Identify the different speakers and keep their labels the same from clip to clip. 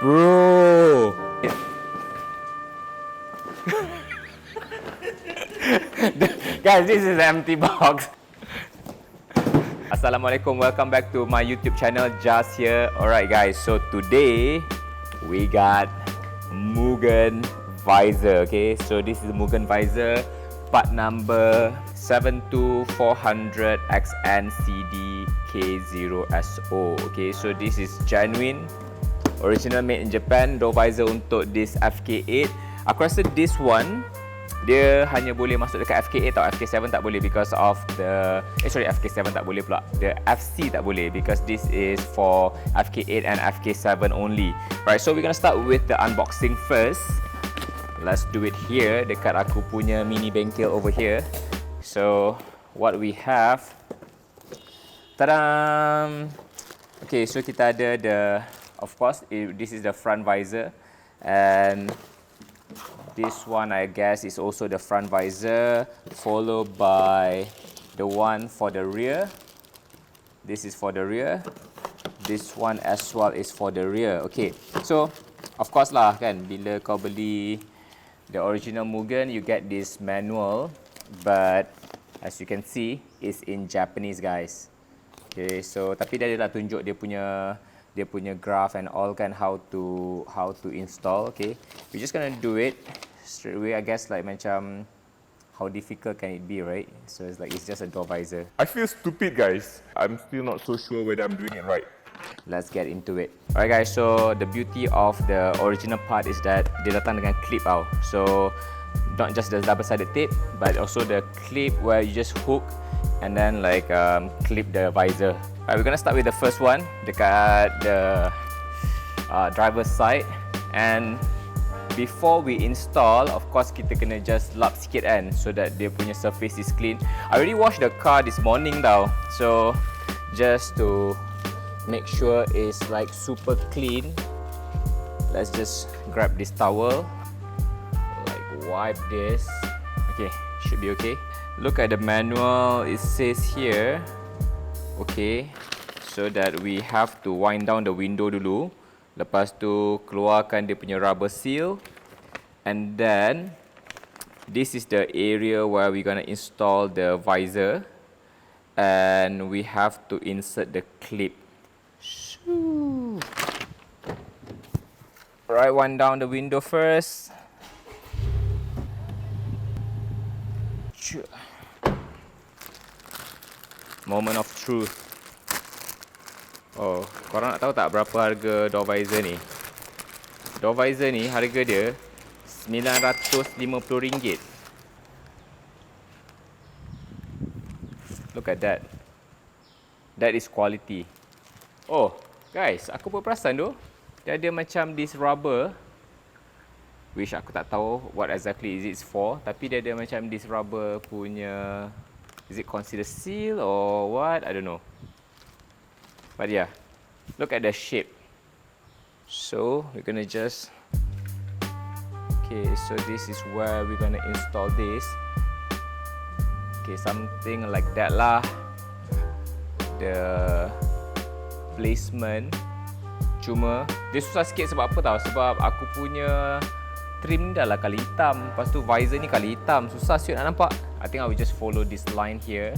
Speaker 1: Bro. Guys, this is an empty box. Assalamualaikum, welcome back to my YouTube channel, Just here. Alright guys, so today we got Mugen visor. Okay, so this is Mugen visor, part number 72400 XNCD-K0SO. Okay, so this is genuine, original made in Japan, door visor untuk this FK8. Aku rasa this one dia hanya boleh masuk dekat FK8 atau FK7 tak boleh because of the FK7 tak boleh pula, the FC tak boleh because this is for FK8 and FK7 only. Right, so we're gonna start with the unboxing first. Let's do it here dekat aku punya mini bengkel over here. So what we have, tadam. Okay, so kita ada of course this is the front visor, and this one I guess is also the front visor, followed by the one for the rear. This is for the rear. This one as well is for the rear. Okay, so of course lah kan, bila kau beli the original Mugen, you get this manual, but as you can see, it's in Japanese guys. Okay, so tapi dia dah tunjuk dia punya graph and all kan, how to install. Okay, we're just gonna do it straight away. I guess like macam how difficult can it be, right? So it's like it's just a door visor.
Speaker 2: I feel stupid guys. I'm still not so sure whether I'm doing it right.
Speaker 1: Let's get into it. Alright guys, so the beauty of the original part is that dia datang dengan clip out. So not just the double-sided tape, but also the clip where you just hook and then like clip the visor. Alright, we're gonna start with the first one dekat the driver's side. And before we install, of course kita kena just lap sikit kan, so that dia punya surface is clean. I already washed the car this morning tau, so just to make sure it's like super clean, let's just grab this towel, like wipe this. Okay, should be okay. Look at the manual, it says here, okay, so that we have to wind down the window dulu. Lepas tu keluarkan dia punya rubber seal, and then this is the area where we're gonna install the visor, and we have to insert the clip. Right, wind down the window first. Moment of truth. Oh, korang nak tahu tak berapa harga door visor ni? Door visor ni harga dia RM950. Look at that. That is quality. Oh, guys, aku pun perasan tu, dia ada macam this rubber, which aku tak tahu what exactly is it for, tapi dia ada macam this rubber punya, is it considered seal or what? I don't know. But yeah, look at the shape. So we're gonna just, okay, so this is where we're gonna install this. Okay, something like that lah. The placement, cuma dia susah sikit sebab apa tahu? Sebab aku punya trim dah lah kali hitam, lepas tu visor ni kali hitam, susah siut nak nampak. I think I will just follow this line here.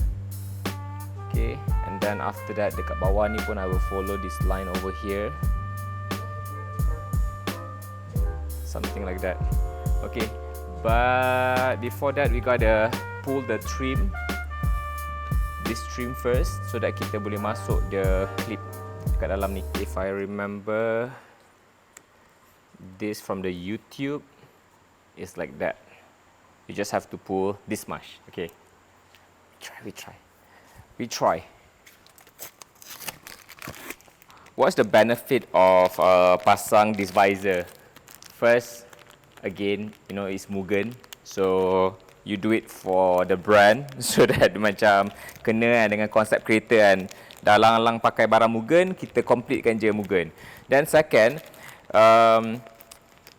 Speaker 1: Okay, and then after that dekat bawah ni pun I will follow this line over here, something like that. Okay, but before that we gotta pull the trim, this trim first, so that kita boleh masuk the clip dekat dalam ni. If I remember this from the YouTube, it's like that. You just have to pull this much. Okay, we try. What's the benefit of pasang this visor? First, again, you know, it's Mugen, so you do it for the brand, so that macam kena dengan konsep kereta kan. Dah lang-lang pakai barang Mugen, kita completekan je Mugen. Then second,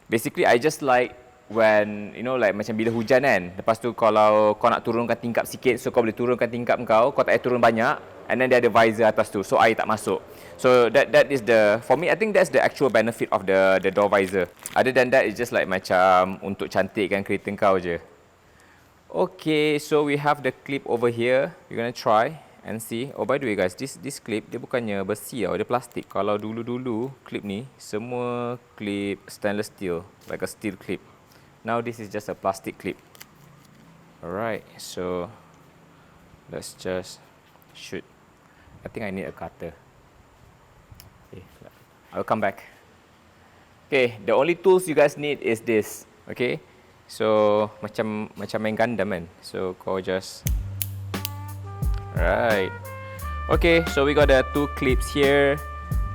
Speaker 1: basically I just like when you know like macam bila hujan kan, lepas tu kalau kau nak turunkan tingkap sikit, so kau boleh turunkan tingkap kau tak payah turun banyak, and then dia ada visor atas tu, so air tak masuk. So that is the, for me I think that's the actual benefit of the door visor. Other than that, it's just like macam untuk cantikkan kereta kau je. Okay, so we have the clip over here. We're gonna try and see. Oh, by the way guys, this clip dia bukannya besi tau, dia plastik. Kalau dulu-dulu clip ni semua clip stainless steel, like a steel clip. Now this is just a plastic clip. Alright, so let's just shoot. I think I need a cutter. Okay, I'll come back. Okay, the only tools you guys need is this. Okay, so macam main Gundam kan. So kau just, right. Okay, so we got the 2 clips here.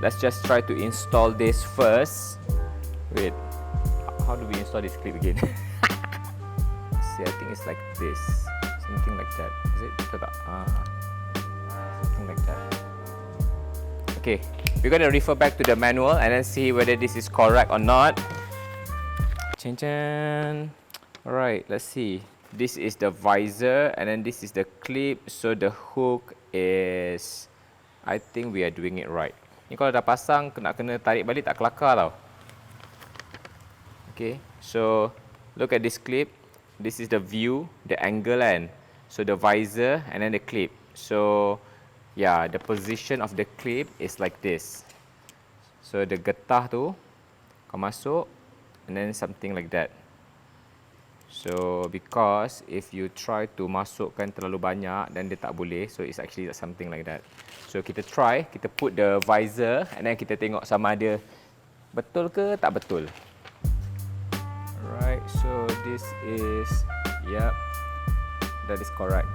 Speaker 1: Let's just try to install this first. Wait, how do we install this clip again? See, I think it's like this, something like that. Is it? Something like that. Okay, we're gonna refer back to the manual and then see whether this is correct or not. Chan chan. Alright, let's see. This is the visor and then this is the clip. So the hook is, I think we are doing it right. Ni kalau dah pasang, kena tarik balik tak kelakar tau. Okay, so look at this clip. This is the view, the angle kan. So the visor and then the clip. So yeah, the position of the clip is like this. So the getah tu kau masuk and then something like that. So because if you try to masukkan terlalu banyak then dia tak boleh, so it's actually something like that. So kita try, kita put the visor and then kita tengok sama ada betul ke tak betul. Alright, so this is, yep, that is correct.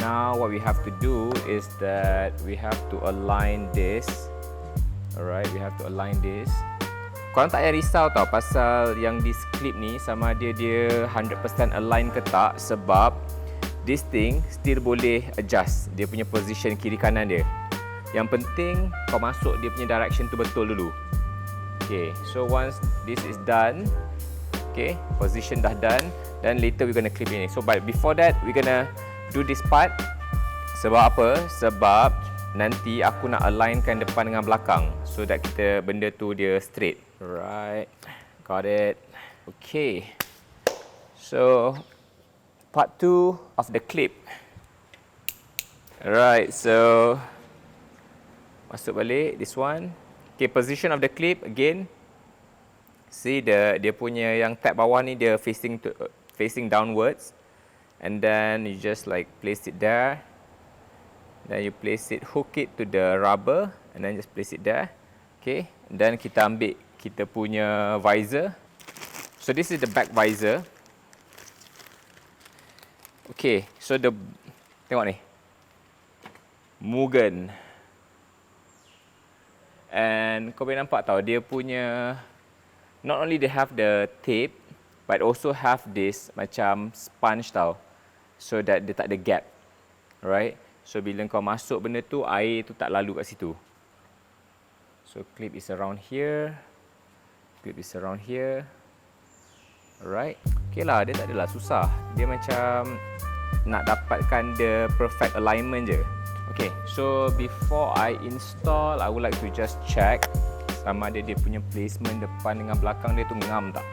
Speaker 1: Now what we have to do is that we have to align this. Alright, we have to align this. Korang tak payah risau tau pasal yang this clip ni sama ada dia 100% align ke tak, sebab this thing still boleh adjust dia punya position kiri kanan dia. Yang penting kau masuk dia punya direction tu betul dulu. Okay, so once this is done, okay, position dah done, then later we're gonna clip ini. So but before that, we're gonna do this part. Sebab apa? Sebab nanti aku nak alignkan depan dengan belakang so that kita benda tu dia straight. Right, got it. Okay, so part 2 of the clip. Alright, so masuk balik this one. Okay, position of the clip again. See dia punya yang tab bawah ni dia facing downwards, and then you just like place it there. Then you place it, hook it to the rubber, and then just place it there. Okay, and then kita ambil kita punya visor. So this is the back visor. Okay, so tengok ni, Mugen. And kau boleh nampak tau dia punya, not only they have the tape, but also have this macam sponge tau, so that dia tak ada gap. Alright, so bila kau masuk benda tu, air tu tak lalu kat situ. So clip is around here, clip is around here. Alright, okay lah, dia tak adalah susah. Dia macam nak dapatkan the perfect alignment je. Okay, so before I install, I would like to just check sama ada dia punya placement depan dengan belakang dia tu ngam tak.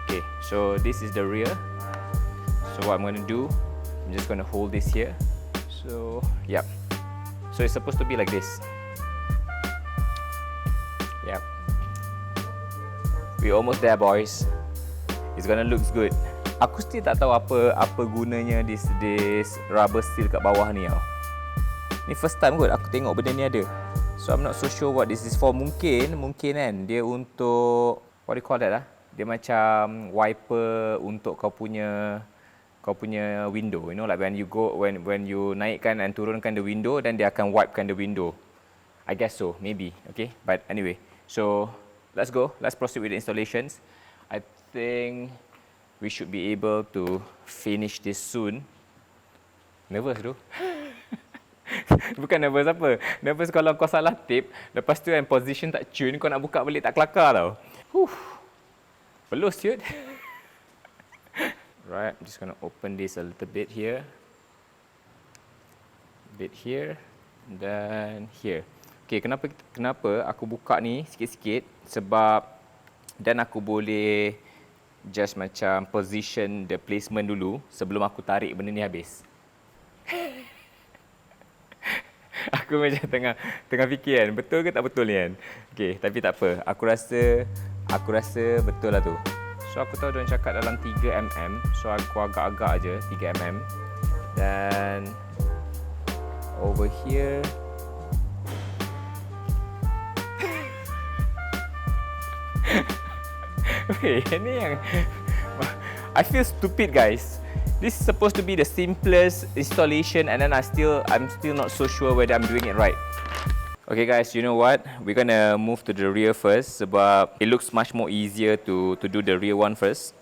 Speaker 1: Okay, so this is the rear. So what I'm going to do, I'm just going to hold this here. So, yep. So it's supposed to be like this. Yep. We almost there, boys. It's gonna looks good. Aku still tak tahu apa gunanya this rubber seal kat bawah ni tau. Ni first time kot aku tengok benda ni ada. So I'm not so sure what this is for. Mungkin kan dia untuk, what do you call that lah? Dia macam wiper untuk kau punya window. You know, like when you naikkan and turunkan the window, then dia akan wipekan the window. I guess so, maybe. Okay, but anyway. So let's go. Let's proceed with the installations. I think we should be able to finish this soon. Nervous tu. Bukan nervous apa. Nervous kalau kau salah tape, lepas tu yang position tak tune, kau nak buka balik tak kelakar tau. Perlu siut. Right, I'm just gonna open this a little bit here. Bit here. Dan here. Okay, kenapa aku buka ni sikit-sikit? Sebab dan aku boleh just macam position the placement dulu sebelum aku tarik benda ni habis. Aku macam tengah fikir kan, betul ke tak betul ni kan? Okay, tapi tak apa. Aku rasa betul lah tu. So aku tahu diorang cakap dalam 3mm. So aku agak-agak je 3mm. Dan over here wait, ini yang I feel stupid guys. This is supposed to be the simplest installation and then I'm still not so sure whether I'm doing it right. Okay guys, you know what? We're gonna move to the rear first sebab it looks much more easier to do the rear one first.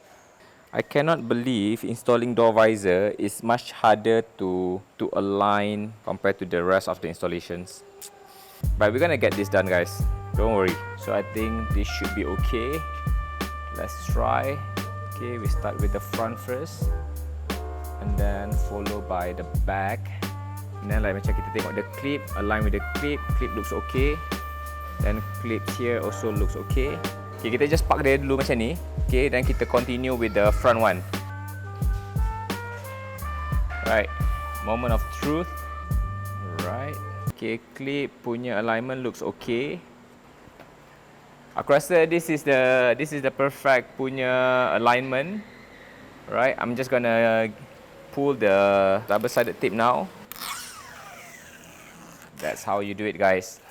Speaker 1: I cannot believe installing door visor is much harder to align compared to the rest of the installations. But we're gonna get this done guys. Don't worry. So I think this should be okay. Let's try. Okay, we start with the front first. And then follow by the back. And then like macam kita tengok the clip, align with the clip. Clip looks okay. Then clips here also looks okay. Okay, kita just park dia dulu macam ni. Okay, dan kita continue with the front one. Right, moment of truth. Right. Okay, clip punya alignment looks okay. Aku rasa this is the perfect punya alignment. Right, I'm just gonna pull the double-sided tape now. That's how you do it guys.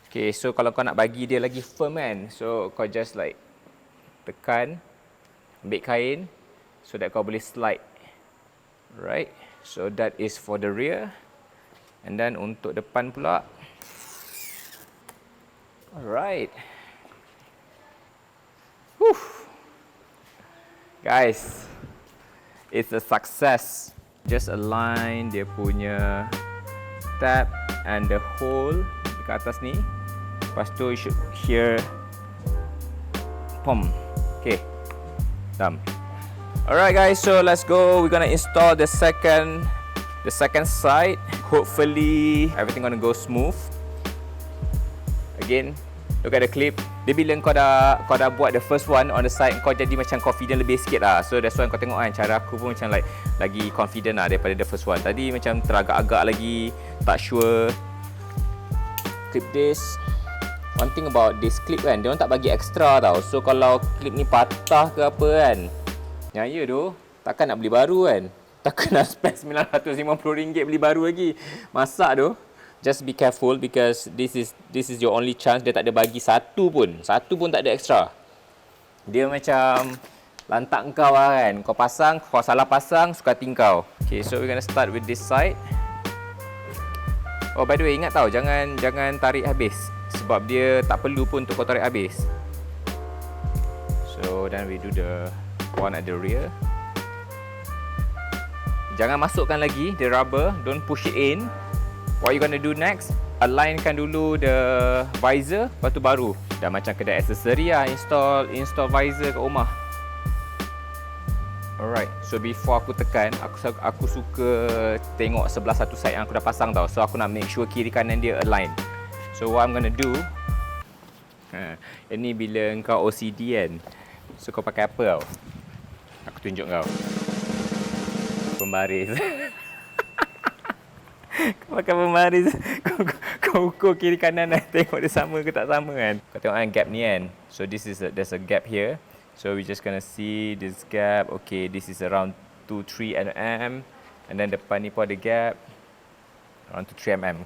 Speaker 1: Okay, so kalau kau nak bagi dia lagi firm kan, so kau just like tekan, ambil kain so that kau boleh slide. Right, so that is for the rear. And then untuk depan pula. Alright. Whew. Guys, it's a success. Just align dia punya tab and the hole dekat atas ni. Lepas tu you should hear pom. Okay, done. Alright guys, so let's go. We're gonna install the second side. Hopefully everything gonna go smooth. Again, look at the clip. Dia bila kau dah buat the first one on the side, kau jadi macam confident lebih sikit lah. So that's why kau tengok kan, cara aku pun macam like lagi confident lah daripada the first one. Tadi macam teragak-agak lagi, tak sure. Clip this. One thing about this clip kan, dia orang tak bagi extra tau. So kalau clip ni patah ke apa kan, nyaya tu, takkan nak beli baru kan. Takkan nak spend RM950 beli baru lagi. Masak tu. Just be careful because this is your only chance. Dia tak ada bagi satu pun tak ada extra. Dia macam lantak kau lah kan. Kau pasang, kau salah pasang, suka hati kau. Okay, so we're gonna start with this side. Oh, by the way, ingat tau, jangan tarik habis. Sebab dia tak perlu pun untuk kau tarik habis. So, then we do the one at the rear. Jangan masukkan lagi the rubber. Don't push it in. What you gonna do next? Alignkan dulu the visor, lepas tu baru dah macam kedai aksesori lah, install visor kat rumah. Alright, so before aku tekan, aku suka tengok sebelah satu side yang aku dah pasang tau. So aku nak make sure kiri kanan dia align. So what I'm gonna do, ini bila kau OCD kan, so kau pakai apa tau? Aku tunjuk kau. Pembaris. Kau pakai pembaris, kau ukur kiri kanan dan tengok dia sama ke tak sama kan. Kau tengok kan gap ni kan. So there's a gap here. So we just gonna see this gap. Okay, this is around 2-3 mm. And then depan ni pun ada gap around 2-3 mm.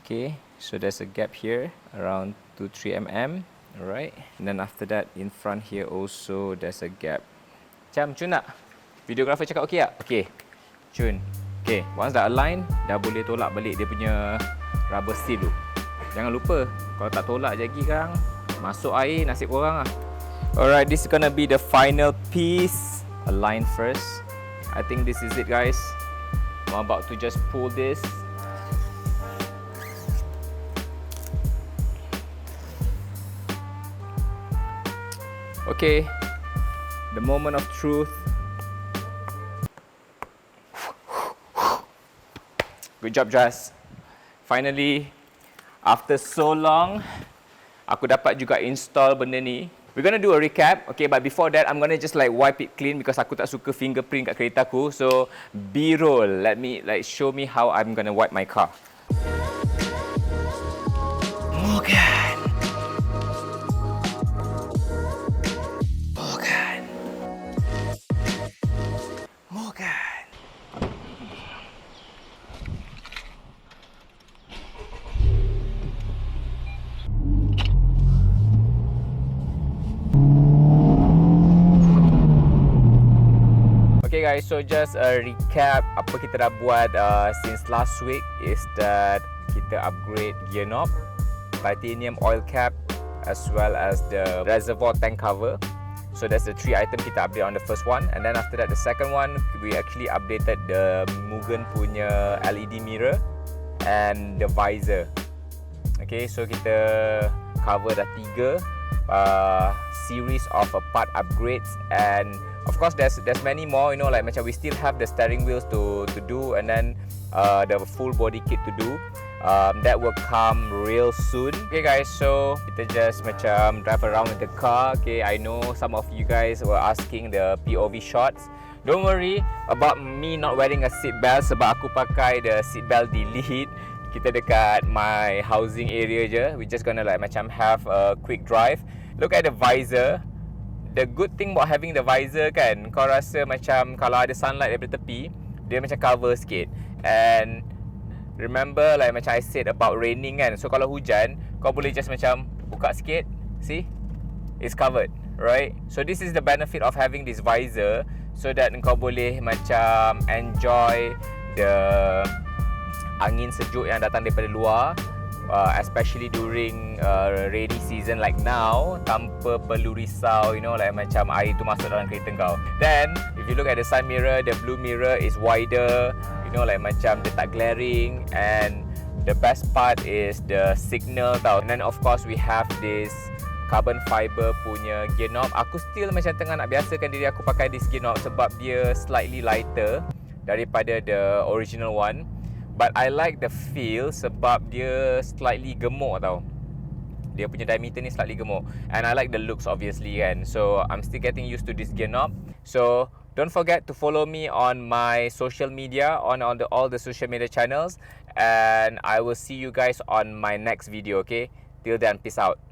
Speaker 1: Okay, so there's a gap here around 2-3 mm. Alright. And then after that in front here also there's a gap. Macam cun tak? Videographer cakap okay tak? Okay, cun. Okay, once dah align, dah boleh tolak balik dia punya rubber seal tu. Jangan lupa, kalau tak tolak je lagi sekarang, masuk air, nasib korang lah. Alright, this is gonna be the final piece. Align first. I think this is it guys. I'm about to just pull this. Okay. The moment of truth. Good job, Jas. Finally, after so long, aku dapat juga install benda ni. We're gonna do a recap, okay, but before that, I'm gonna just like wipe it clean because aku tak suka fingerprint kat kereta aku. So, B-roll. Let me like show me how I'm gonna wipe my car. Mugen. Mugen. Mugen. Okay guys, so just a recap apa kita dah buat since last week is that kita upgrade gear knob, titanium oil cap as well as the reservoir tank cover. So that's the 3 item kita update on the first one, and then after that the second one we actually updated the Mugen punya LED mirror and the visor. Okay, so kita cover dah 3 series of part upgrades, and of course there's many more, you know, like macam we still have the steering wheels to do, and then the full body kit to do. That will come real soon. Okay guys, so kita just macam drive around with the car. Okay, I know some of you guys were asking the POV shots. Don't worry about me not wearing a seat belt sebab aku pakai the seat belt delete. Kita dekat my housing area je. We just gonna like macam have a quick drive. Look at the visor. The good thing about having the visor kan, kau rasa macam kalau ada sunlight daripada tepi, dia macam cover sikit. And remember like macam I said about raining kan, so kalau hujan, kau boleh just macam buka sikit. See? It's covered, right? So this is the benefit of having this visor, so that kau boleh macam enjoy the angin sejuk yang datang daripada luar, especially during rainy season like now, tanpa perlu risau, you know, like macam air tu masuk dalam kereta kau. Then if you look at the side mirror, the blue mirror is wider, you know, like macam dia tak glaring, and the best part is the signal tau. And then of course we have this carbon fiber punya gear knob. Aku still macam tengah nak biasakan diri aku pakai this gear knob sebab dia slightly lighter daripada the original one. But I like the feel sebab dia slightly gemuk tau. Dia punya diameter ni slightly gemuk. And I like the looks obviously kan. So I'm still getting used to this gear knob. So don't forget to follow me on my social media, on all the social media channels. And I will see you guys on my next video, okay? Till then, peace out.